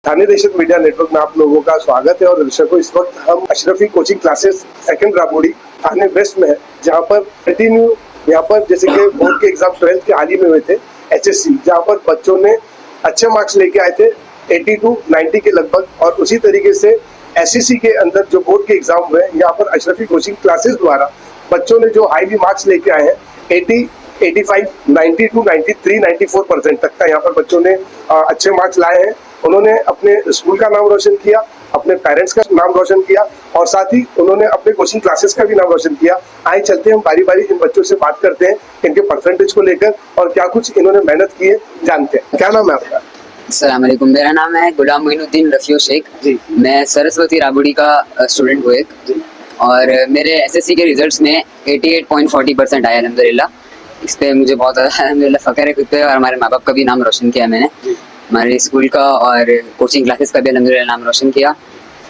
थाने देशक media network में आप लोगों का स्वागत है। और दर्शकों, इस वक्त हम Ashrafi coaching classes second Rabodi थाने वेस्ट में है, जहां पर कंटिन्यू यहाँ पर जैसे कि बोर्ड के एग्जाम 12th के हाल ही में हुए थे HSC, जहां पर बच्चों ने अच्छे मार्क्स लेके आए थे 80 to 90 के लगभग। और उसी तरीके से SSC के अंदर जो बोर्ड के एग्जाम हुए, यहाँ पर अशरफी कोचिंग क्लासेस द्वारा बच्चों ने जो हाईली मार्क्स लेके आए हैं 80, 85, 90 to 93, 94% तक का यहाँ पर बच्चों ने अच्छे मार्क्स लाए हैं। उन्होंने अपने स्कूल का नाम रोशन किया, अपने पेरेंट्स का नाम रोशन किया और साथ ही उन्होंने अपने कोचिंग क्लासेस का भी नाम रोशन किया। आइए चलते हैं, हम बारी बारी इन बच्चों से बात करते हैं इनके परसेंटेज को लेकर और क्या कुछ इन्होंने मेहनत की है, जानते हैं। क्या नाम है आपका? अस्सलाम वालेकुम, मेरा नाम है गुलाम मोइनुद्दीन रफीउ शेख जी। मैं सरस्वती राबड़ी का स्टूडेंट हूँ एक जी। और मेरे SSC के रिजल्ट्स में 88.40% आया अल्हम्दुलिल्लाह। इस पर मुझे बहुत ज़्यादा फ़ख्र है खुद पे, और हमारे माँ बाप का भी नाम रोशन किया मैंने, हमारे स्कूल का और कोचिंग क्लासेस का भी अल्हम्दुलिल्लाह नाम रोशन किया।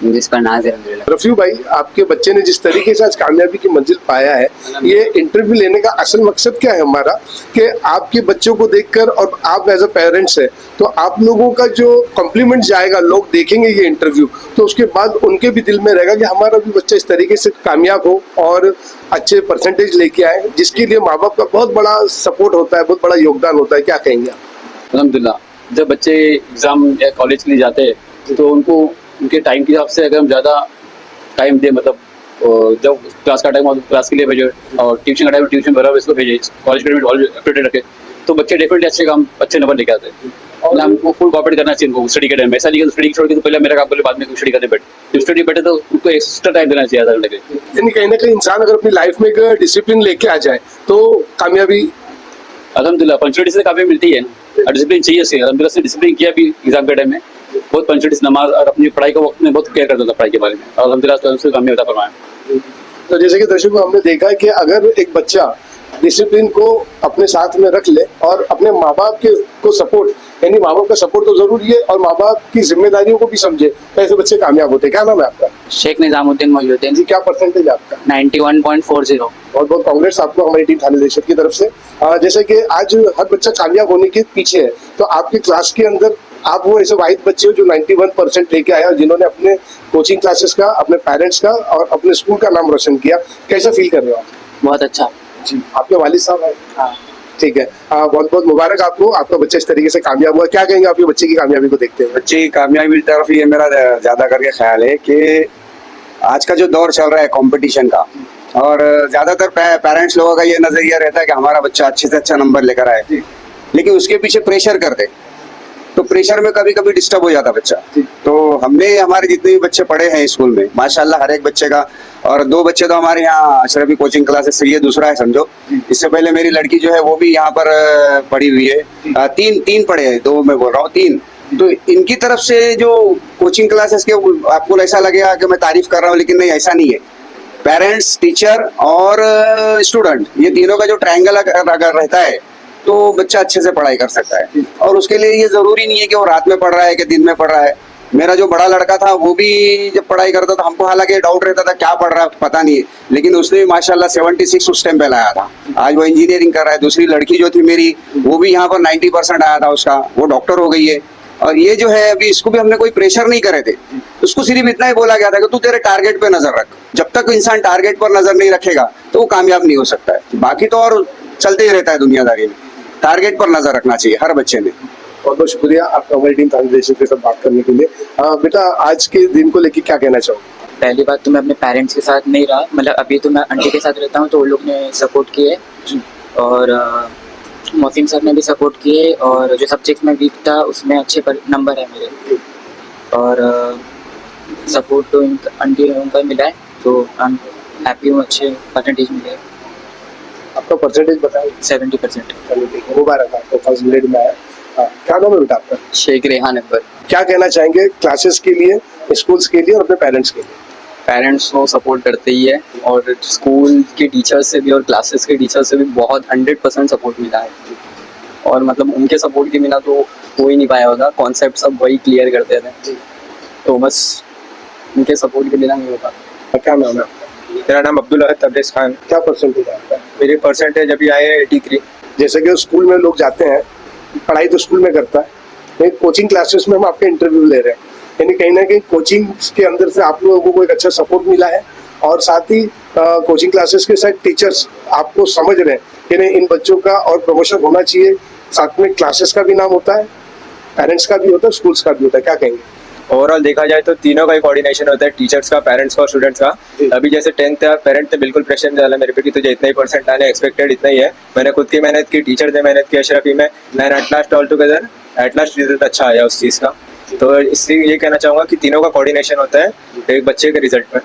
मुझे इस पर नाज है अल्हम्दुलिल्लाह। रफीउ भाई, आपके बच्चे ने जिस तरीके से आज कामयाबी की मंजिल पाया है, ये इंटरव्यू लेने का असल मकसद क्या है हमारा, कि आपके बच्चों को देखकर और आप एज अ पेरेंट्स है तो आप लोगों का जो कॉम्प्लीमेंट जाएगा, लोग देखेंगे ये इंटरव्यू, तो उसके बाद उनके भी दिल में रहेगा कि हमारा भी बच्चा इस तरीके से कामयाब हो और अच्छे परसेंटेज लेके आए, जिसके लिए माँ बाप का बहुत बड़ा सपोर्ट होता है, बहुत बड़ा योगदान होता है। क्या कहेंगे आप? अल्हम्दुलिल्लाह, जब बच्चे एग्जाम या कॉलेज के लिए जाते हैं तो उनको उनके टाइम के हिसाब से अगर हम ज़्यादा टाइम दें, मतलब जब क्लास का टाइम हो क्लास के लिए भेजे और ट्यूशन का टाइम ट्यूशन बराबर इसको भेजे, कॉलेज पीरियड ऑल अपडेटेड रखे, तो बच्चे डेफिनेटली अच्छे नंबर लेके आते हैं। और हमको फुल कॉपरेट करना चाहिए उनको स्टडी के टाइम में। ऐसा नहीं कि स्टडी छोड़ के तो पहले मेरा काम बोले बाद में स्टडी करने बैठे, स्टडी बैठे तो उनको एक्स्ट्रा टाइम देना चाहिए आधा घंटे के। यानी कहीं ना कहीं इंसान अगर अपनी लाइफ में एक डिसिप्लिन लेके आ जाए तो कामयाबी अल्हम्दुलिल्लाह पंचुअलिटी से काफ़ी मिलती है और डिसिप्लिन चाहिए। अल्हम्दुलिल्लाह से डिसिप्लिन किया भी एग्जाम के टाइम में, बहुत पंचुअलिटी नमाज और अपनी पढ़ाई को वक्त में बहुत केयर करता था पढ़ाई के बारे में, और अल्हम्दुलिल्लाह से कामयाब होता फरमाया। तो जैसे कि दर्शकों, हमने देखा है कि अगर एक बच्चा डिसिप्लिन को अपने साथ में रख ले और अपने माँ बाप के को सपोर्ट, यानी माँ बाप का सपोर्ट तो जरूरी है और माँ बाप की जिम्मेदारियों को भी समझे, तो ऐसे बच्चे कामयाब होते हैं। क्या नाम है आपका? शेख निजामुद्दीन मोइनुद्दीन जी। क्या परसेंटेज आपका? 91.40। बहुत बहुत कांग्रेस आपको हमारी टीम थाने देशक की तरफ से। जैसे कि आज हर बच्चा कामयाब होने के पीछे है, तो आपकी क्लास के अंदर आप वो ऐसे वाहिद बच्चे हो जो 91% लेके आए और जिन्होंने अपने कोचिंग क्लासेस का, अपने पेरेंट्स का और अपने स्कूल का नाम रोशन किया। कैसा फील कर रहे हो आप? बहुत अच्छा जी। आपके वालिद साहब है? हाँ। ठीक है, बहुत बहुत मुबारक आपको, आपका बच्चा इस तरीके से कामयाब हुआ। क्या कहेंगे आपके बच्चे की कामयाबी को देखते हुए? बच्चे की कामयाबी की तरफ ये मेरा ज्यादा करके ख्याल है कि आज का जो दौर चल रहा है कंपटीशन का, और ज्यादातर पेरेंट्स लोगों का ये नजरिया रहता है कि हमारा बच्चा अच्छे से अच्छा नंबर लेकर आए, लेकिन उसके पीछे प्रेशर कर दे, तो प्रेशर में कभी कभी डिस्टर्ब हो जाता बच्चा। तो हमने हमारे जितने भी बच्चे पढ़े हैं स्कूल में माशाल्लाह हर एक बच्चे का, और 2 बच्चे तो हमारे यहाँ अशरफी कोचिंग क्लासेस से, ये दूसरा है समझो। इससे पहले मेरी लड़की जो है वो भी यहाँ पर पढ़ी हुई है, तीन पढ़े हैं, 2 मैं बोल रहा हूँ 3। तो इनकी तरफ से जो कोचिंग क्लासेस के, आपको ऐसा लगेगा कि मैं तारीफ कर रहा हूँ, लेकिन नहीं, ऐसा नहीं है। पेरेंट्स, टीचर और स्टूडेंट, ये तीनों का जो ट्रायंगल अगर रहता है तो बच्चा अच्छे से पढ़ाई कर सकता है। और उसके लिए ये जरूरी नहीं है कि वो रात में पढ़ रहा है कि दिन में पढ़ रहा है। मेरा जो बड़ा लड़का था वो भी जब पढ़ाई करता था, हमको हालांकि डाउट रहता था क्या पढ़ रहा है पता नहीं है, लेकिन उसने भी माशाल्लाह 76 उस टाइम पे लाया था। आज वो इंजीनियरिंग कर रहा है। दूसरी लड़की जो थी मेरी, वो भी यहाँ पर 90% आया था उसका, वो डॉक्टर हो गई है। और ये जो है अभी इसको भी हमने कोई प्रेशर नहीं करे थे, उसको सिर्फ इतना ही बोला गया था कि तू तेरे टारगेट पे नजर रख। जब तक इंसान टारगेट पर नजर नहीं रखेगा तो वो कामयाब नहीं हो सकता है। बाकी तो और चलते ही रहता है दुनियादारी में, टारगेट पर नजर रखना चाहिए हर बच्चे ने। बहुत बहुत शुक्रिया आपका हमारी टीम थाने देशक के साथ बात करने के लिए। बेटा, आज के दिन को लेकर क्या कहना चाहोगे? पहली बात तो मैं अपने पेरेंट्स के साथ नहीं रहा, मतलब अभी तो मैं आंटी के साथ रहता हूँ, तो वो लोग ने सपोर्ट किए और मोहसिन सर ने भी सपोर्ट किए, और जो सब्जेक्ट में वीक था उसमें अच्छे नंबर है मेरे, और सपोर्ट तो आंटी उनका मिला है, तो आई एम हैप्पी हूँ, अच्छे परसेंटेज मिले। आपका परसेंटेज बताएं। 70%। मुबारक आपको, फर्स्ट ग्रेड में आया। क्या नाम है बेटा आपका? शेख रेहान अकबर। क्या कहना चाहेंगे क्लासेस के लिए, स्कूल्स के लिए और अपने पेरेंट्स के लिए? पेरेंट्स को सपोर्ट करते ही है, और स्कूल के टीचर्स से भी और क्लासेस के टीचर्स से भी बहुत 100% सपोर्ट मिला है। और मतलब उनके सपोर्ट के बिना तो हो ही नहीं पाया होता, कॉन्सेप्ट सब वही क्लियर करते थे, तो बस उनके सपोर्ट के बिना नहीं होता। क्या नाम है? मेरा नाम अब्दुल अहद तब्रेज़ खान। क्या परसेंटेज है आपका? मेरे परसेंटेज अभी आए हैं 83। जैसे कि स्कूल में लोग जाते हैं, पढ़ाई तो स्कूल में करता है, कोचिंग क्लासेस में हम आपके इंटरव्यू ले रहे हैं, यानी कहीं ना कहीं कोचिंग के अंदर से आप लोगों को एक अच्छा सपोर्ट मिला है, और साथ ही कोचिंग क्लासेस के साथ टीचर्स आपको समझ रहे हैं कि नहीं इन बच्चों का और प्रमोशन होना चाहिए, साथ में क्लासेस का भी नाम होता है, पेरेंट्स का भी होता है, स्कूल्स का भी होता है, क्या कहेंगे? ओवरऑल देखा जाए तो तीनों का ही कोऑर्डिनेशन होता है, टीचर्स का, पेरेंट्स का और स्टूडेंट्स का। अभी जैसे 10th था, पेरेंट ने बिल्कुल प्रेशर नहीं डाला मेरे पे कि तुझे इतना ही परसेंट आने, एक्सपेक्टेड इतना ही है। मैंने खुद की मेहनत की, टीचर ने मेहनत की अशरफी में, and at last all together at last result अच्छा आया उस चीज़ का। तो इसलिए ये कहना चाहूँगा कि तीनों का कोऑर्डिनेशन होता है एक बच्चे के रिजल्ट में।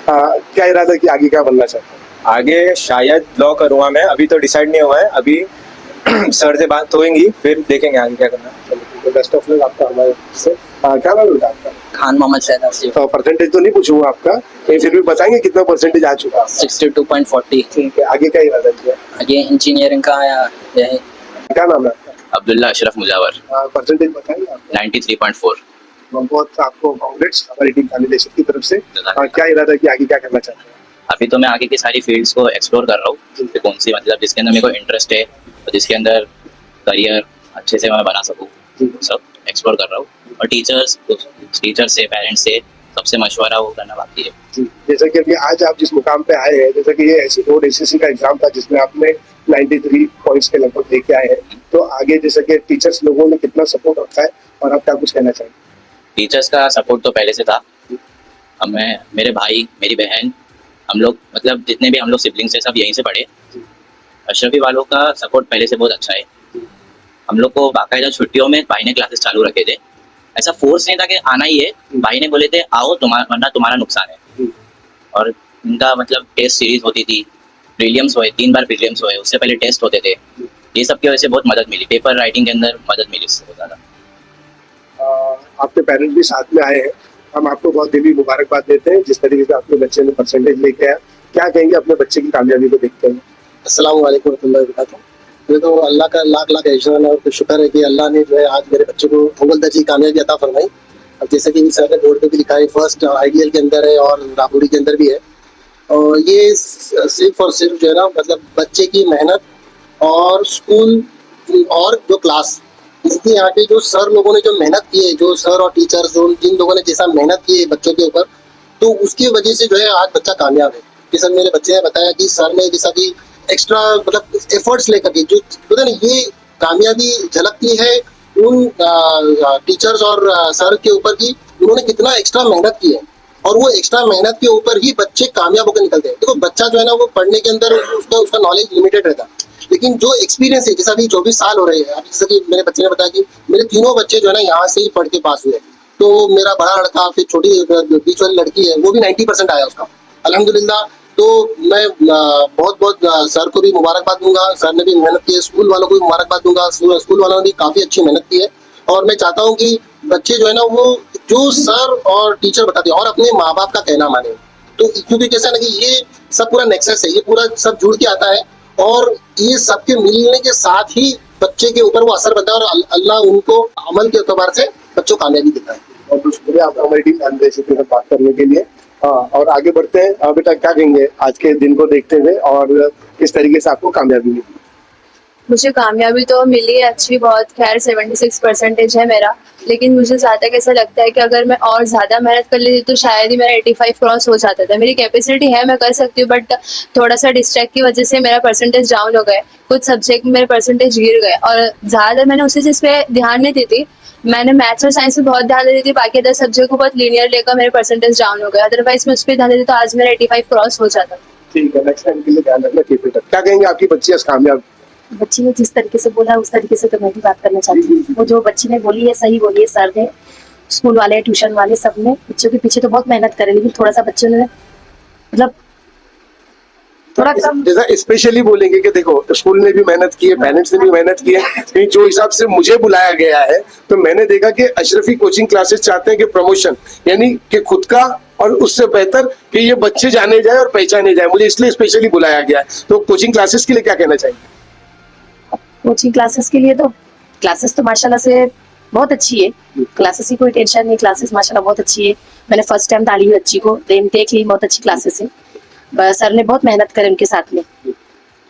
क्या इरादा कि आगे क्या बनना चाहते हैं? आगे शायद लॉ करूँगा मैं, अभी तो डिसाइड नहीं हुआ है, अभी सर से बात होएंगी फिर देखेंगे आगे क्या करना है। बेस्ट ऑफ लक आपका हमारे से। क्या नाम है बेटा आपका? खान मोहम्मद शहनाज जी। तो परसेंटेज तो नहीं पूछूंगा आपका, लेकिन फिर भी बताएंगे कितना परसेंटेज आ चुका है? 62.40। ठीक है, आगे क्या इरादा किया? आगे इंजीनियरिंग का है। क्या नाम है आपका? अब्दुल्ला अशरफ मुजावर, परसेंटेज बताएंगे आप? 93.4। बहुत आपको कांग्रेट्स हमारी टीम कैंडिडेट की तरफ से। क्या इरादा कि आगे क्या करना चाहते हैं? अभी तो मैं आगे की सारी फील्ड्स को एक्सप्लोर कर रहा हूँ कि कौन सी मतलब जिसके अंदर मेरे को इंटरेस्ट है और जिसके अंदर करियर अच्छे से मैं बना सकूँ, सब एक्सप्लोर कर रहा हूँ। और टीचर से, पेरेंट्स से सबसे मशवरा वो करना बाकी है। जैसा कि अभी आज आप जिस मुकाम पे आए हैं, जैसा कि ये रोड एसएससी का एग्जाम था जिसमें आपने 93 पॉइंट्स के लगभग लेके आए हैं, तो आगे जैसा कि टीचर्स लोगों ने कितना सपोर्ट रखा है और आप क्या कुछ कहना चाहेंगे? टीचर्स का सपोर्ट तो पहले से था। अब मैं, मेरे भाई, मेरी बहन, हम लोग मतलब जितने भी हम लोग सिबलिंग्स हैं सब यहीं से पढ़े। अशरफी वालों का सपोर्ट पहले से बहुत अच्छा है। हम लोग को बाकायदा छुट्टियों में भाई ने क्लासेस चालू रखे थे, ऐसा फोर्स नहीं था कि आना ही है, भाई ने बोले थे आओ वरना तुम्हारा नुकसान है। और उनका मतलब टेस्ट सीरीज होती थी, प्रीलिम्स हुए, 3 बार प्रीलिम्स हुए, उससे पहले टेस्ट होते थे। ये सब की वजह से बहुत मदद मिली, पेपर राइटिंग के अंदर मदद मिली इससे बहुत ज़्यादा। आपके पेरेंट्स भी साथ में आए हैं, हम आपको बहुत दिली मुबारकबाद देते हैं जिस तरीके से आपके बच्चे ने परसेंटेज लेके आया। क्या कहेंगे अपने बच्चे की कामयाबी को देखते हैं? अस्सलाम वालेकुम रहमतुल्लाहि व बरकातहू। ये तो अल्लाह का लाख लाख एहसान है और शुक्र है कि अल्लाह ने जो है आज मेरे बच्चे को अव्वल दर्जे की कामयाबी अता फरमाई। अब जैसे कि सर ने बोर्ड पे भी लिखा है, फर्स्ट आइडियल के अंदर है और राबुड़ी के अंदर भी है। और ये सिर्फ और सिर्फ जो है ना मतलब बच्चे की मेहनत और स्कूल और जो क्लास, इसके यहाँ पे जो सर लोगों ने जो मेहनत की है, जो सर और टीचर्स जो जिन लोगों ने जैसा मेहनत की है बच्चों के ऊपर, तो उसकी वजह से जो है आज बच्चा कामयाब है। कि सर मेरे बच्चे ने बताया कि सर ने जैसा कि एक्स्ट्रा मतलब एफर्ट्स लेकर के जो पता नहीं ये कामयाबी झलकती है उन टीचर्स और सर के ऊपर कि उन्होंने कितना एक्स्ट्रा मेहनत की है और वो एक्स्ट्रा मेहनत के ऊपर ही बच्चे कामयाब होकर निकलते हैं। देखो बच्चा जो है ना वो पढ़ने के अंदर उसका नॉलेज लिमिटेड रहता है, लेकिन जो एक्सपीरियंस है, जैसा अभी 24 साल हो रहे हैं, अभी जैसे कि मेरे बच्चे ने बताया कि मेरे तीनों बच्चे जो है ना यहाँ से ही पढ़ के पास हुए। तो मेरा बड़ा लड़का, फिर छोटी बीच वाली लड़की है, वो भी 90% आया उसका अल्हम्दुलिल्लाह। तो मैं बहुत बहुत सर को भी मुबारकबाद दूंगा, सर ने भी मेहनत की है, स्कूल वालों को भी मुबारकबाद दूंगा, स्कूल वालों ने भी काफ़ी अच्छी मेहनत की है। और मैं चाहता हूँ कि बच्चे जो है ना वो जो सर और टीचर बताते हैं और अपने माँ बाप का कहना माने। तो क्योंकि कैसा ना कि ये सब पूरा नेक्सस है, ये पूरा सब जुड़ के आता है और ये सबके मिलने के साथ ही बच्चे के ऊपर वो असर बनता है और अल्लाह उनको अमल के एतबार से बच्चों को कामयाबी देता है। और बहुत शुक्रिया आप हमारी टीम कैंडिडेट के साथ बात करने के लिए। और आगे बढ़ते हैं। बेटा क्या कहेंगे आज के दिन को देखते हुए और किस तरीके से आपको कामयाबी मिली? मुझे कामयाबी तो मिली है अच्छी बहुत, खैर 76% है मेरा, लेकिन मुझे ज़्यादा कैसा लगता है कि अगर मैं और ज़्यादा मेहनत कर लेती तो शायद ही मेरा 85 क्रॉस हो जाता था। मेरी कैपेसिटी है, मैं कर सकती हूँ, बट थोड़ा सा डिस्ट्रैक्ट की वजह से मेरा परसेंटेज डाउन हो गए, कुछ सब्जेक्ट में मेरे परसेंटेज गिर गए और ज़्यादा मैंने उसी चीज़ पे ध्यान नहीं दी थी। मैंने मैथ्स और साइंस में बहुत ध्यान देती थी, बाकी अदर सब्जेक्ट को बहुत लीनियर लेकर मेरे परसेंटेज डाउन हो गए, अदरवाइज मैं उस पर ध्यान देती तो आज मेरा 85 क्रॉस हो जाता। ठीक है, नेक्स्ट टाइम के लिए ध्यान रखना, कीप इट अप। क्या कहेंगे आपकी बच्ची आज कामयाब? बच्ची ने जिस तरीके से बोला उस तरीके से तो मैं भी बात करना चाहती हूँ। वो जो बच्ची ने बोली है सही बोली है, सर ने, स्कूल वाले, ट्यूशन वाले, सब ने बच्चों के पीछे तो बहुत मेहनत करे, लेकिन थोड़ा सा बच्चों ने मतलब थोड़ा कम। जैसा स्पेशली बोलेंगे कि देखो स्कूल ने भी मेहनत की है, पेरेंट्स ने भी मेहनत की है, लेकिन जो हिसाब से मुझे बुलाया गया है तो मैंने देखा कि अशरफी कोचिंग क्लासेस चाहते हैं कि प्रमोशन, यानी कि खुद का और उससे बेहतर कि ये बच्चे जाने जाए और पहचाने जाए, मुझे इसलिए स्पेशली बुलाया गया है। तो कोचिंग क्लासेस के लिए क्या कहना चाहिए? कोचिंग क्लासेस के लिए तो क्लासेस तो माशाल्लाह से बहुत अच्छी है, क्लासेस की कोई टेंशन नहीं, क्लासेस माशाल्लाह बहुत अच्छी है। मैंने फर्स्ट टाइम डाली हुई बच्ची को, देख ली, बहुत अच्छी क्लासेस है। सर ने बहुत मेहनत करे उनके साथ में,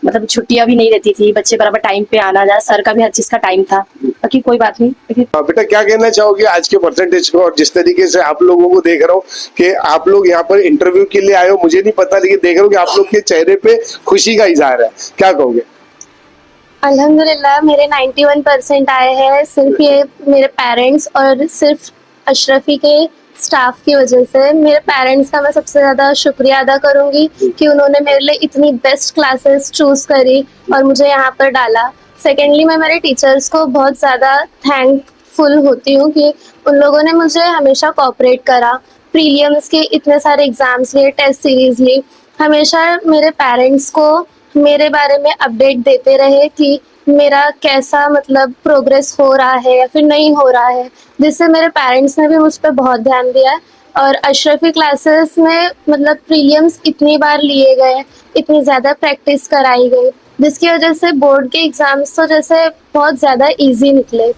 मतलब छुट्टियां भी नहीं रहती थी, बच्चे बराबर टाइम पे आना जाए, सर का भी हर चीज का टाइम था। बाकी कोई बात नहीं, लेकिन बेटा क्या कहना चाहोगे आज के परसेंटेज को, और जिस तरीके से आप लोगों को देख रहा हूँ कि आप लोग यहाँ पर इंटरव्यू के लिए आए हो, मुझे नहीं पता, लेकिन देख रहा हूँ कि आप लोग के चेहरे पे खुशी का इजहार है, क्या कहोगे? अल्हम्दुलिल्लाह मेरे 91% आए हैं, सिर्फ ये मेरे पेरेंट्स और सिर्फ अशरफी के स्टाफ की वजह से। मेरे पेरेंट्स का मैं सबसे ज़्यादा शुक्रिया अदा करूँगी कि उन्होंने मेरे लिए इतनी बेस्ट क्लासेस चूज़ करी और मुझे यहाँ पर डाला। सेकेंडली मैं मेरे टीचर्स को बहुत ज़्यादा थैंकफुल होती हूँ कि उन लोगों ने मुझे हमेशा कोऑपरेट करा, प्रीलियम्स के इतने सारे एग्ज़ाम्स लिए, टेस्ट सीरीज ली, हमेशा मेरे पेरेंट्स को मेरे बारे में अपडेट देते रहे कि मेरा कैसा मतलब प्रोग्रेस हो रहा है या फिर नहीं हो रहा है, जिससे मेरे पेरेंट्स ने भी मुझ पर बहुत ध्यान दिया है। और अशरफी क्लासेस में मतलब प्रीलियम्स इतनी बार लिए गए, इतनी ज़्यादा प्रैक्टिस कराई गई, जिसकी वजह से बोर्ड के एग्ज़ाम्स तो जैसे बहुत ज़्यादा इजी निकले।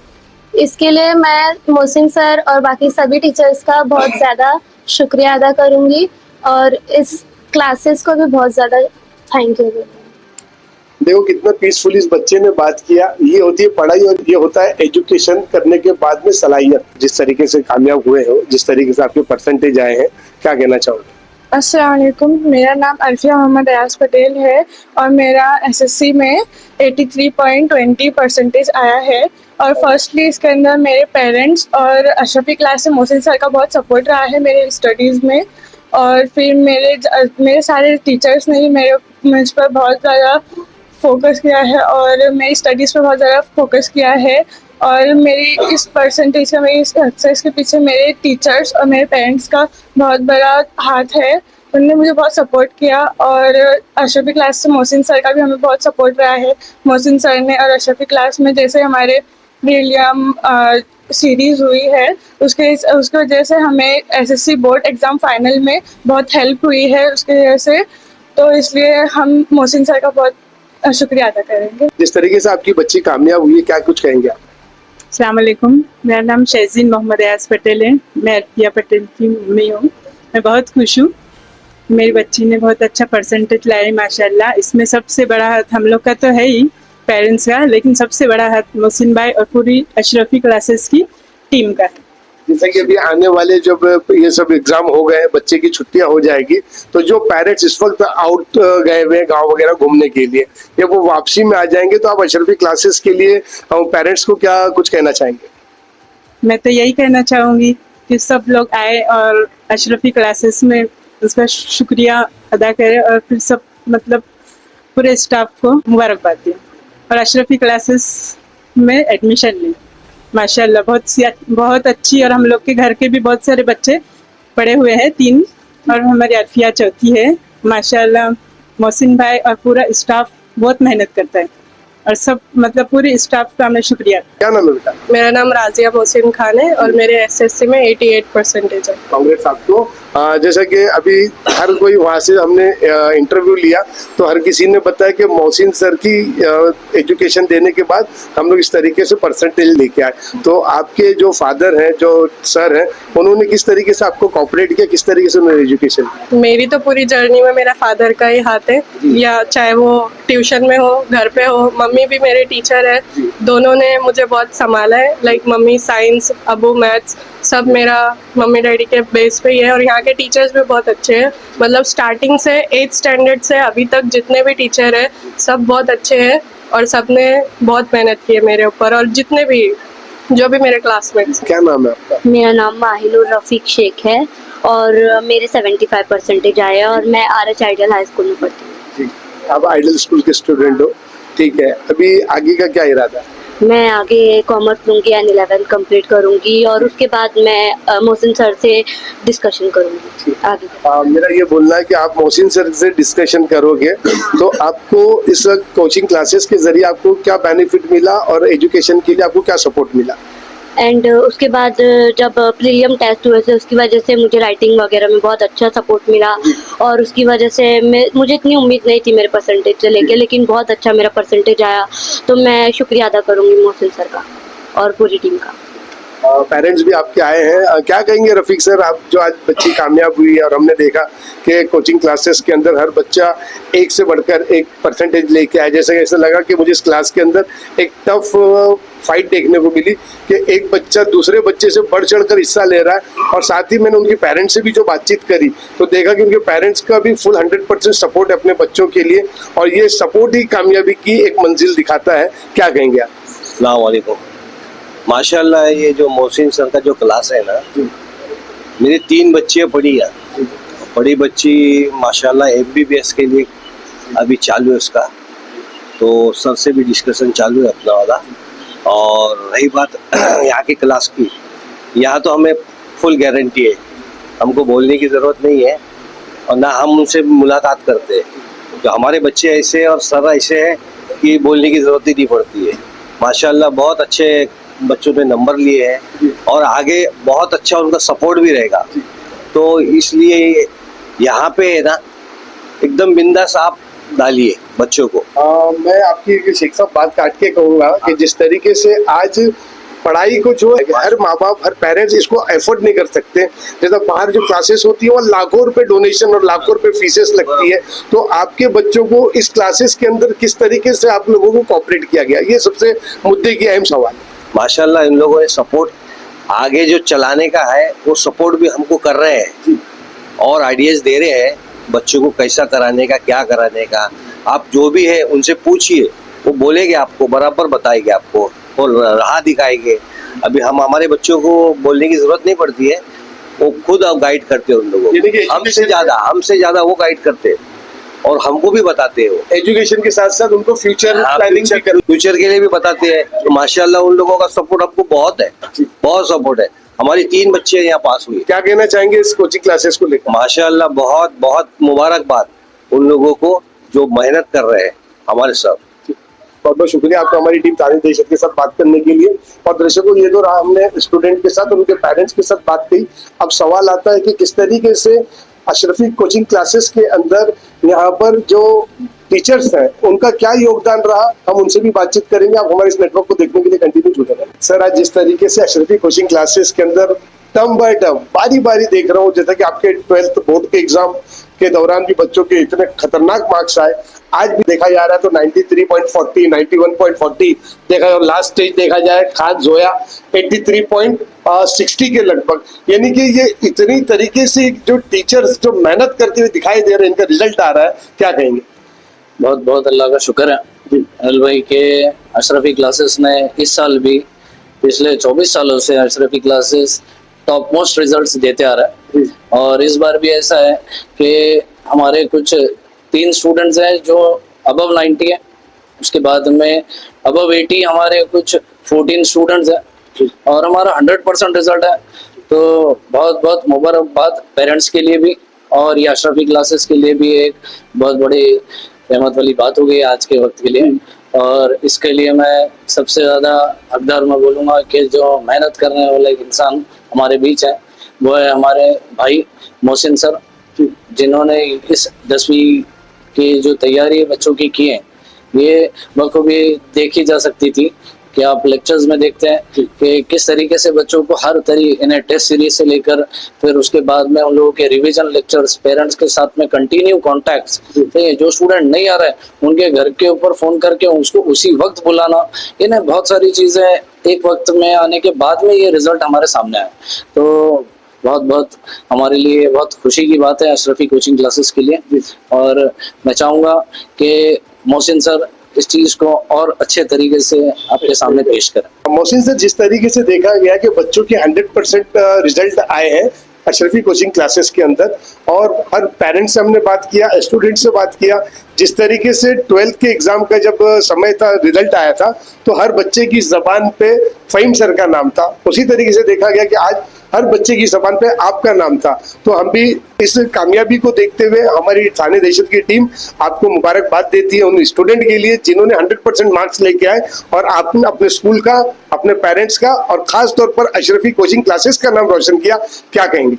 इसके लिए मैं मोहसिन सर और बाकी सभी टीचर्स का बहुत ज़्यादा शुक्रिया अदा करूँगी और इस क्लासेस को भी बहुत ज़्यादा थैंक यू। देखो कितना पीसफुली इस बच्चे ने बात किया। ये होती है पढ़ाई और ये होता है एजुकेशन करने के बाद में सलाहियत। जिस तरीके से कामयाब हुए हो, जिस तरीके से आपके परसेंटेज आए हैं, क्या कहना चाहोगे? अस्सलाम वालेकुम, मेरा नाम अल्फिया मोहम्मद अयाज पटेल है और मेरा एसएससी में 83.20% आया है। और फर्स्टली इसके अंदर मेरे पेरेंट्स और अशरफी क्लास से मोहसिन सर का बहुत सपोर्ट रहा है मेरे स्टडीज़ में। और फिर मेरे सारे टीचर्स ने भी मुझ पर बहुत ज़्यादा फोकस किया है और मेरी स्टडीज़ पर बहुत ज़्यादा फोकस किया है। और मेरी इस परसेंटेज का, मेरी सक्सेस के पीछे मेरे टीचर्स और मेरे पेरेंट्स का बहुत बड़ा हाथ है। उन्होंने मुझे बहुत सपोर्ट किया और अशरफी क्लास से मोहसिन सर का भी हमें बहुत सपोर्ट रहा है। मोहसिन सर ने और अशरफी क्लास में जैसे हमारे विलियम सीरीज़ हुई है, उसके वजह से हमें एसएससी बोर्ड एग्ज़ाम फाइनल में बहुत हेल्प हुई है उसकी वजह से। तो इसलिए हम मोहसिन सर का बहुत शुक्रिया अदा करेंगे। जिस तरीके से आपकी बच्ची कामयाब हुई है, क्या कुछ कहेंगे आप? अस्सलाम वालेकुम, मेरा नाम शहजीन मोहम्मद अयाज पटेल है। मैं अल्फिया पटेल की मम्मी हूँ। मैं बहुत खुश हूँ, मेरी बच्ची ने बहुत अच्छा परसेंटेज लाया माशाल्लाह। इसमें सबसे बड़ा हाथ हम लोग का तो है ही पेरेंट्स का, लेकिन सबसे बड़ा हाथ मोहसिन भाई और पूरी अशरफी क्लासेस की टीम का है। जैसे कि अभी आने वाले जब ये सब एग्जाम हो गए, बच्चे की छुट्टियां हो जाएगी, तो जो पेरेंट्स इस वक्त आउट गए हुए गांव वगैरह घूमने के लिए, जब वो वापसी में आ जाएंगे, तो आप अशरफी क्लासेस के लिए पेरेंट्स को क्या कुछ कहना चाहेंगे? मैं तो यही कहना चाहूँगी कि सब लोग आए और अशरफी क्लासेस में उसका शुक्रिया अदा करें और फिर सब मतलब पूरे स्टाफ को मुबारकबाद दें और अशरफी क्लासेस में एडमिशन लें। माशाल्लाह बहुत अच्छी, और हम लोग के घर के भी बहुत सारे बच्चे पढ़े हुए हैं, 3, और हमारी अल्फिया चौथी है। माशाल्लाह मोहसिन भाई और पूरा स्टाफ बहुत मेहनत करता है और सब मतलब पूरे स्टाफ का मैं शुक्रिया। क्या नाम है बेटा? मेरा नाम राजिया मोहसिन खान है और मेरे एसएससी में 88% है। कांग्रेस आपको जैसा कि अभी हर कोई वहाँ से हमने इंटरव्यू लिया, तो हर किसी ने बताया कि मोहसिन सर की एजुकेशन देने के बाद हम लोग इस तरीके से परसेंटेज लेके आए। तो आपके जो फादर हैं, जो सर हैं, उन्होंने किस तरीके से आपको कोऑपरेट किया, किस तरीके से उन्होंने एजुकेशन? मेरी तो पूरी जर्नी में मेरा फादर का ही हाथ है, या चाहे वो ट्यूशन में हो, घर पे हो। मम्मी भी मेरे टीचर है, दोनों ने मुझे बहुत संभाला है। Like mummy science, Abu maths, सब मेरा मम्मी डैडी के बेस पे ही है। और यहाँ के टीचर्स भी बहुत अच्छे हैं, मतलब स्टार्टिंग से 8th स्टैंडर्ड से अभी तक जितने भी टीचर हैं सब बहुत अच्छे हैं और सब ने बहुत मेहनत की है मेरे ऊपर, और जितने भी जो भी मेरे क्लासमेट्स। क्या नाम है आपका? मेरा नाम माहिनुर रफीक शेख है और मेरे 75% आए और मैं RH आइडियल हाई स्कूल में पढ़ती हूँ। आप आइडियल स्कूल के स्टूडेंट हो, ठीक है। अभी आगे का क्या इरादा है? मैं आगे कॉमर्स लूँगी एंड 11th कंप्लीट करूँगी और उसके बाद मैं मोहसिन सर से डिस्कशन करूँगी आगे। मेरा ये बोलना है कि आप मोहसिन सर से डिस्कशन करोगे तो आपको इस कोचिंग क्लासेस के जरिए आपको क्या बेनिफिट मिला और एजुकेशन के लिए आपको क्या सपोर्ट मिला? एंड उसके बाद जब प्रीलियम टेस्ट हुए थे उसकी वजह से मुझे राइटिंग वगैरह में बहुत अच्छा सपोर्ट मिला और उसकी वजह से मुझे इतनी उम्मीद नहीं थी मेरे परसेंटेज से लेके, लेकिन बहुत अच्छा मेरा परसेंटेज आया। तो मैं शुक्रिया अदा करूँगी मोहसिन सर का और पूरी टीम का। पेरेंट्स भी आपके आए हैं। क्या कहेंगे रफीक सर, आप जो आज बच्ची कामयाब हुई और हमने देखा कि कोचिंग क्लासेस के अंदर हर बच्चा एक से बढ़कर एक परसेंटेज लेके आया, जैसे ऐसा लगा कि मुझे इस क्लास के अंदर एक टफ फाइट देखने को मिली कि एक बच्चा दूसरे बच्चे से बढ़ चढ़कर हिस्सा ले रहा है। और साथ ही मैंने उनके पेरेंट्स से भी जो बातचीत करी तो देखा कि उनके पेरेंट्स का भी फुल 100% सपोर्ट है अपने बच्चों के लिए, और ये सपोर्ट ही कामयाबी की एक मंजिल दिखाता है। क्या कहेंगे आप? अस्सलाम वालेकुम। माशाल्लाह ये जो मोहसिन सर का जो क्लास है ना, मेरी 3 बच्चियाँ पढ़ी है। बड़ी बच्ची माशाल्लाह MBBS के लिए अभी चालू है उसका, तो सर से भी डिस्कशन चालू है अपना वाला। और रही बात यहाँ की क्लास की, यहाँ तो हमें फुल गारंटी है, हमको बोलने की ज़रूरत नहीं है और ना हम उनसे मुलाकात करते हैं। तो हमारे बच्चे ऐसे और सर ऐसे हैं कि बोलने की ज़रूरत ही नहीं पड़ती है। माशाल्लाह बहुत अच्छे बच्चों ने नंबर लिए हैं और आगे बहुत अच्छा उनका सपोर्ट भी रहेगा। तो इसलिए यहाँ पे है ना एकदम बिंदास आप डालिए बच्चों को। मैं आपकी शेख साहब बात काट के कहूँगा कि जिस तरीके से आज पढ़ाई को जो हर माँ बाप हर पेरेंट्स इसको अफोर्ड नहीं कर सकते, जैसा बाहर जो क्लासेस होती है वो लाखों रुपए डोनेशन और लाखों रुपए फीसेस लगती है, तो आपके बच्चों को इस क्लासेस के अंदर किस तरीके से आप लोगों को कोऑपरेट किया गया, ये सबसे मुद्दे की अहम सवाल। माशाल्लाह इन लोगों ने सपोर्ट आगे जो चलाने का है वो सपोर्ट भी हमको कर रहे हैं और आइडियाज दे रहे हैं बच्चों को कैसा कराने का, क्या कराने का। आप जो भी है उनसे पूछिए, वो बोलेंगे आपको, बराबर बताएंगे आपको और राह दिखाएंगे। अभी हम हमारे बच्चों को बोलने की जरूरत नहीं पड़ती है, वो खुद गाइड करते हैं उन लोगों को। हमसे ज्यादा वो गाइड करते हैं और हमको भी बताते हैं। वो एजुकेशन के साथ साथ उनको फ्यूचर प्लानिंग भी फ्यूचर के लिए भी बताते हैं। तो माशाल्लाह उन लोगों का सपोर्ट हमको बहुत है, बहुत सपोर्ट है। हमारी 3 बच्चे यहाँ पास हुई। क्या कहना चाहेंगे इस कोचिंग क्लासेस को लेकर? माशाल्लाह बहुत बहुत मुबारकबाद उन लोगों को जो मेहनत कर रहे हैं हमारे साथ। बहुत बहुत शुक्रिया आपका हमारी टीम तारीफ देशत के साथ बात करने के लिए। और दर्शकों, ये तो रहा हमने स्टूडेंट के साथ उनके पेरेंट्स के साथ बात की। अब सवाल आता है कि किस तरीके से अशरफी कोचिंग क्लासेस के अंदर यहाँ पर जो टीचर्स हैं उनका क्या योगदान रहा, हम उनसे भी बातचीत करेंगे। आप हमारे इस नेटवर्क को देखने के लिए कंटिन्यू जुड़े रहें। सर, आज जिस तरीके से अशरफी कोचिंग क्लासेस के अंदर टर्म बाय टर्म बारी बारी देख रहा हूँ, जैसा कि आपके 12th बोर्ड के एग्जाम के दौरान भी बच्चों के इतने खतरनाक मार्क्स आए, आज भी देखा जा रहा है तो 93.40, 91.40 देखा, और लास्ट स्टेज देखा जाए खास जोया 83.60 के लगभग। यानी कि ये इतनी तरीके से जो टीचर्स जो मेहनत करते हुए दिखाई दे रहे हैं, इनका रिजल्ट आ रहा है, क्या कहेंगे? बहुत बहुत अल्लाह का शुक्र है अनिल भाई के अशरफी क्लासेस ने इस साल भी पिछले 24 सालों से Ashrafi classes top most results देते आ रहा है। और इस बार भी ऐसा है कि हमारे कुछ 3 स्टूडेंट्स हैं जो अबव 90 है, उसके बाद में अबव 80 हमारे कुछ 14 स्टूडेंट्स हैं और हमारा 100% रिजल्ट है। तो बहुत बहुत मुबारकबाद पेरेंट्स के लिए भी और ये अशरफी क्लासेस के लिए भी एक बहुत बड़ी रहमत वाली बात हो गई आज के वक्त के लिए। और इसके लिए मैं सबसे ज़्यादा हकदार मैं बोलूँगा कि जो मेहनत करने वाला एक इंसान हमारे बीच है वो है हमारे भाई मोहसिन सर, जिन्होंने इस 10वीं की जो तैयारी बच्चों की है ये बखूबी देखी जा सकती थी कि आप लेक्चर्स में देखते हैं कि किस तरीके से बच्चों को हर इन्हें टेस्ट सीरीज से लेकर फिर उसके बाद में उन लोगों के रिवीजन लेक्चर्स, पेरेंट्स के साथ में कंटिन्यू कॉन्टैक्ट्स, जो स्टूडेंट नहीं आ रहे उनके घर के ऊपर फोन करके उसको उसी वक्त बुलाना, इन्हें बहुत सारी चीजें एक वक्त में आने के बाद में ये रिजल्ट हमारे सामने आए। तो बहुत बहुत हमारे लिए बहुत खुशी की बात है अशरफी कोचिंग क्लासेस के लिए। और मैं चाहूँगा कि मोहसिन सर इस चीज को और अच्छे तरीके से आपके सामने पेश करें। मोहसिन सर, जिस तरीके से देखा गया कि बच्चों के 100% रिजल्ट आए हैं अशरफी कोचिंग क्लासेस के अंदर, और हर पेरेंट्स से हमने बात किया, स्टूडेंट से बात किया, जिस तरीके से 12th के एग्जाम का जब समय था, रिजल्ट आया था, तो हर बच्चे की जबान पे फ़हीम सर का नाम था। उसी तरीके से देखा गया कि आज हर बच्चे की जबान पे आपका नाम था। तो हम भी इस कामयाबी को देखते हुए हमारी थाने देशत की टीम आपको मुबारकबाद देती है उन स्टूडेंट के लिए जिन्होंने 100% मार्क्स लेके आए और आपने अपने स्कूल का, अपने पेरेंट्स का और खास तौर पर अशरफी कोचिंग क्लासेस का नाम रोशन किया। क्या कहेंगे?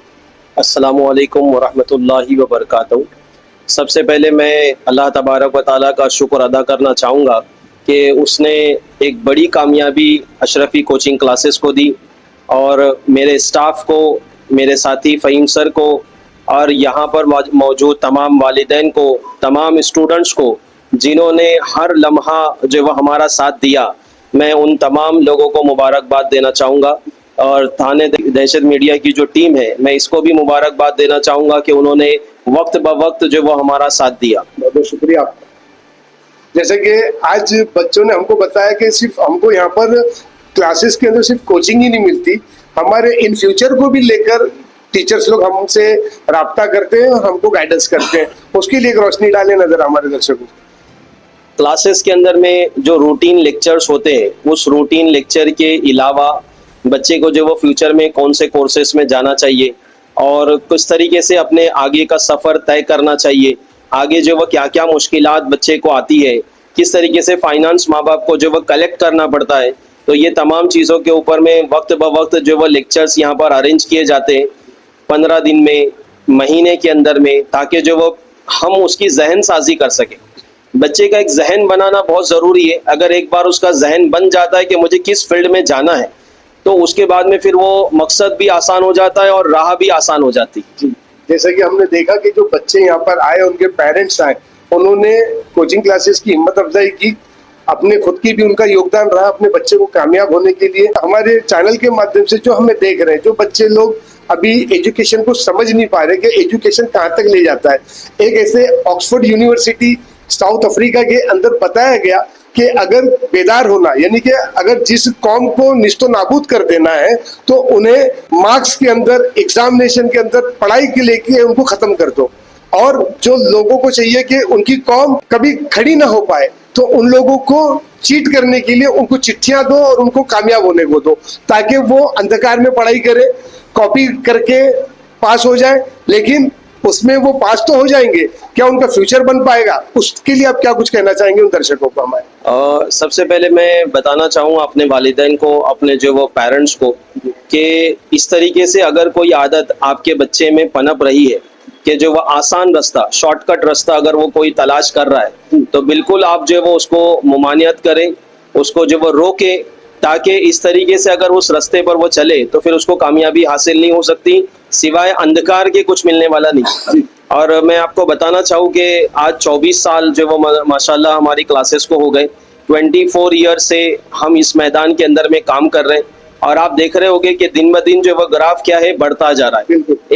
अस्सलामु अलैकुम वरहमतुल्लाहि वबरकातुहू। सबसे पहले मैं अल्लाह तबारक व तआला का शुक्र अदा करना चाहूँगा कि उसने एक बड़ी कामयाबी अशरफी कोचिंग क्लासेस को दी और मेरे स्टाफ को, मेरे साथी फ़हीम सर को और यहाँ पर मौजूद तमाम वालिदैन को, तमाम स्टूडेंट्स को जिन्होंने हर लम्हा जो वो हमारा साथ दिया, मैं उन तमाम लोगों को मुबारकबाद देना चाहूँगा। और थाने दहशत मीडिया की जो टीम है, मैं इसको भी मुबारकबाद देना चाहूँगा कि उन्होंने वक्त ब वक्त जो वो हमारा साथ दिया। बहुत बहुत शुक्रिया आपका। जैसे कि आज बच्चों ने हमको बताया कि सिर्फ हमको यहाँ पर क्लासेस के अंदर सिर्फ कोचिंग ही नहीं मिलती, हमारे इन फ्यूचर को भी लेकर टीचर्स लोग हमसे राब्ता करते हैं और हमको गाइडेंस करते हैं। उसके लिए एक रोशनी डालें नजर हमारे दर्शकों। क्लासेस के अंदर में जो रूटीन लेक्चर्स होते हैं, उस रूटीन लेक्चर के अलावा बच्चे को जो वो फ्यूचर में कौन से कोर्सेस में जाना चाहिए और किस तरीके से अपने आगे का सफ़र तय करना चाहिए, आगे जो वो क्या क्या मुश्किलात बच्चे को आती है, किस तरीके से फाइनेंस माँ बाप को जो वो कलेक्ट करना पड़ता है, तो ये तमाम चीज़ों के ऊपर में वक्त ब वक्त जो वो लेक्चर्स यहाँ पर अरेंज किए जाते हैं 15 दिन में, महीने के अंदर में, ताकि जो वो हम उसकी जहन साजी कर सकें। बच्चे का एक जहन बनाना बहुत ज़रूरी है। अगर एक बार उसका जहन बन जाता है कि मुझे किस फील्ड में जाना है, तो उसके बाद में फिर वो मकसद भी आसान हो जाता है और राह भी आसान हो जाती है। जैसे कि हमने देखा कि जो बच्चे यहाँ पर आए, उनके पेरेंट्स आए, उन्होंने कोचिंग क्लासेस की हिम्मत अफजाई की, अपने खुद की भी उनका योगदान रहा अपने बच्चे को कामयाब होने के लिए। हमारे चैनल के माध्यम से जो हमें देख रहे हैं, जो बच्चे लोग अभी एजुकेशन को समझ नहीं पा रहे कि एजुकेशन कहाँ तक ले जाता है, एक ऐसे ऑक्सफोर्ड यूनिवर्सिटी साउथ अफ्रीका के अंदर बताया गया कि अगर बेदार होना, यानी कि अगर जिस कौम को निस्तो नाबूद कर देना है तो उन्हें मार्क्स के अंदर, एग्जामिनेशन के अंदर पढ़ाई के लेके उनको खत्म कर दो, और जो लोगों को चाहिए कि उनकी कौम कभी खड़ी ना हो पाए, तो उन लोगों को चीट करने के लिए उनको चिट्ठियां दो और उनको कामयाब होने को दो, ताकि वो अंधकार में पढ़ाई करे, कॉपी करके पास हो जाए, लेकिन उसमें वो पास तो हो जाएंगे, क्या उनका फ्यूचर बन पाएगा? उसके लिए आप क्या कुछ कहना चाहेंगे उन दर्शकों को हमारे? सबसे पहले मैं बताना चाहूँगा अपने वालिदैन को, अपने जो वो पेरेंट्स को, कि इस तरीके से अगर कोई आदत आपके बच्चे में पनप रही है कि जो वो आसान रास्ता, शॉर्टकट रास्ता अगर वो कोई तलाश कर रहा है, तो बिल्कुल आप जो वो उसको मुमानियत करें, उसको जो वो रोके, ताकि इस तरीके से अगर उस रास्ते पर वो चले तो फिर उसको कामयाबी हासिल नहीं हो सकती, सिवाय अंधकार के कुछ मिलने वाला नहीं। और मैं आपको बताना चाहूँ कि आज 24 साल जो वो माशाल्लाह हमारी क्लासेस को हो गए, 24 ईयर से हम इस मैदान के अंदर में काम कर रहे हैं, और आप देख रहे होंगे कि दिन ब दिन जो वो ग्राफ क्या है, बढ़ता जा रहा है।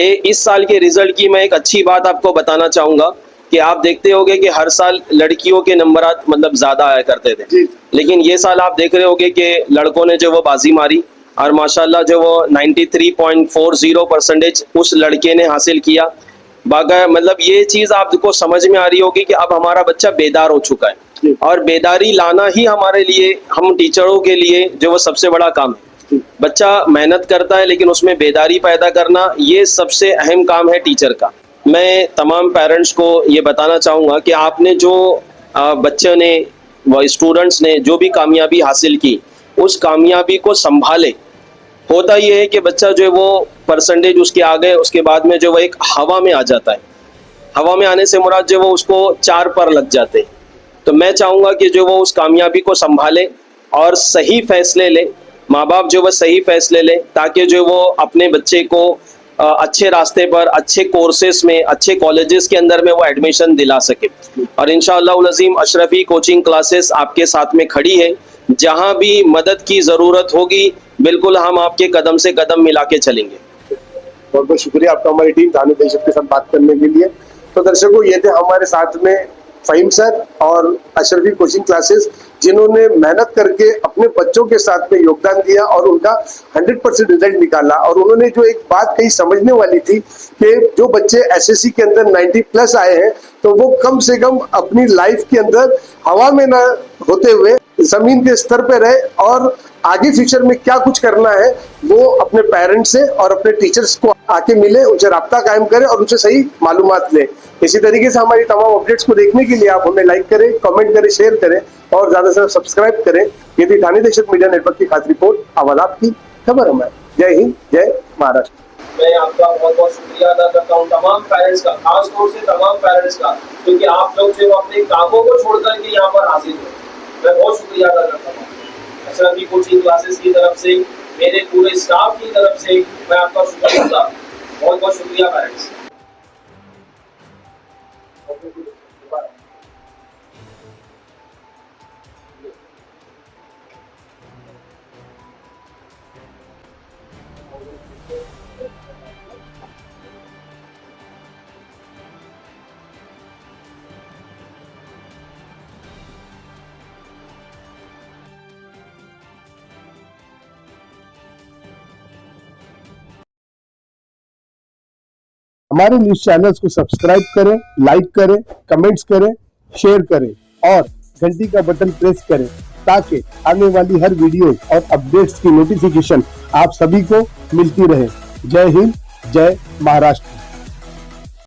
इस साल के रिजल्ट की मैं एक अच्छी बात आपको बताना चाहूँगा कि आप देखते होंगे कि हर साल लड़कियों के नंबरात मतलब ज़्यादा आया करते थे, लेकिन ये साल आप देख रहे होंगे कि लड़कों ने जो वो बाजी मारी और माशाल्लाह जो वो 93.40% उस लड़के ने हासिल किया। बाका मतलब ये चीज़ आपको समझ में आ रही होगी कि अब हमारा बच्चा बेदार हो चुका है, और बेदारी लाना ही हमारे लिए, हम टीचरों के लिए जो वो सबसे बड़ा काम है। बच्चा मेहनत करता है, लेकिन उसमें बेदारी पैदा करना ये सबसे अहम काम है टीचर का। मैं तमाम पेरेंट्स को ये बताना चाहूँगा कि आपने जो बच्चे ने, वो स्टूडेंट्स ने जो भी कामयाबी हासिल की, उस कामयाबी को संभाले। होता ये है कि बच्चा जो है वो परसेंटेज उसके आ गए, उसके बाद में जो वो एक हवा में आ जाता है। हवा में आने से मुराद जो वो उसको 4 पर लग जाते हैं। तो मैं चाहूँगा कि जो वो उस कामयाबी को संभाले और सही फैसले ले, माँ बाप जो वो सही फैसले ले, ताकि जो वो अपने बच्चे को अच्छे रास्ते पर, अच्छे कोर्सेस में, अच्छे कॉलेजेस के अंदर में वो एडमिशन दिला सके। और इंशाअल्लाह उल अज़ीम अशरफी कोचिंग क्लासेस आपके साथ में खड़ी है। जहाँ भी मदद की ज़रूरत होगी, बिल्कुल हम आपके कदम से कदम मिला के चलेंगे। बहुत बहुत शुक्रिया आपका हमारी टीम थाने दहशत के साथ बात करने के लिए। तो दर्शकों, ये थे हमारे साथ में फ़हीम सर और अशरफी कोचिंग क्लासेस, जिन्होंने मेहनत करके अपने बच्चों के साथ में योगदान दिया और उनका 100% रिजल्ट निकाला। और उन्होंने जो एक बात कही समझने वाली थी कि जो बच्चे एसएससी के अंदर 90+ आए हैं, तो वो कम से कम अपनी लाइफ के अंदर हवा में ना होते हुए जमीन के स्तर पे रहे, और आगे फ्यूचर में क्या कुछ करना है वो अपने पेरेंट्स से और अपने टीचर्स को आके मिले, उनसे राब्ता कायम करें और उनसे सही मालूमात लें। इसी तरीके से हमारी तमाम अपडेट्स को देखने के लिए आप हमें लाइक करें, कमेंट करें, शेयर करें और ज्यादा से ज्यादा सब्सक्राइब करें। ये थी थाने दहशत मीडिया नेटवर्क की खास रिपोर्ट, आवाज आपकी, खबर हमारी। जय हिंद, जय महाराष्ट्र। मैं आपका बहुत बहुत शुक्रिया अदा करता हूँ तमाम पेरेंट्स का, खास तौर से तमाम पेरेंट्स का, क्योंकि आप लोग जो अपने कामों को छोड़ करके यहाँ पर हाजिर हो, मैं बहुत शुक्रिया अदा करता हूँ। अशरफी कोचिंग क्लासेस की तरफ से मेरे पूरे स्टाफ की तरफ से मैं आपका शुक्रगुजार हूँ। बहुत बहुत शुक्रिया पेरेंट्स। हमारे न्यूज चैनल्स को सब्सक्राइब करें, लाइक करें, कमेंट्स करें, शेयर करें और घंटी का बटन प्रेस करें ताकि आने वाली हर वीडियो और अपडेट्स की नोटिफिकेशन आप सभी को मिलती रहे। जय हिंद, जय महाराष्ट्र।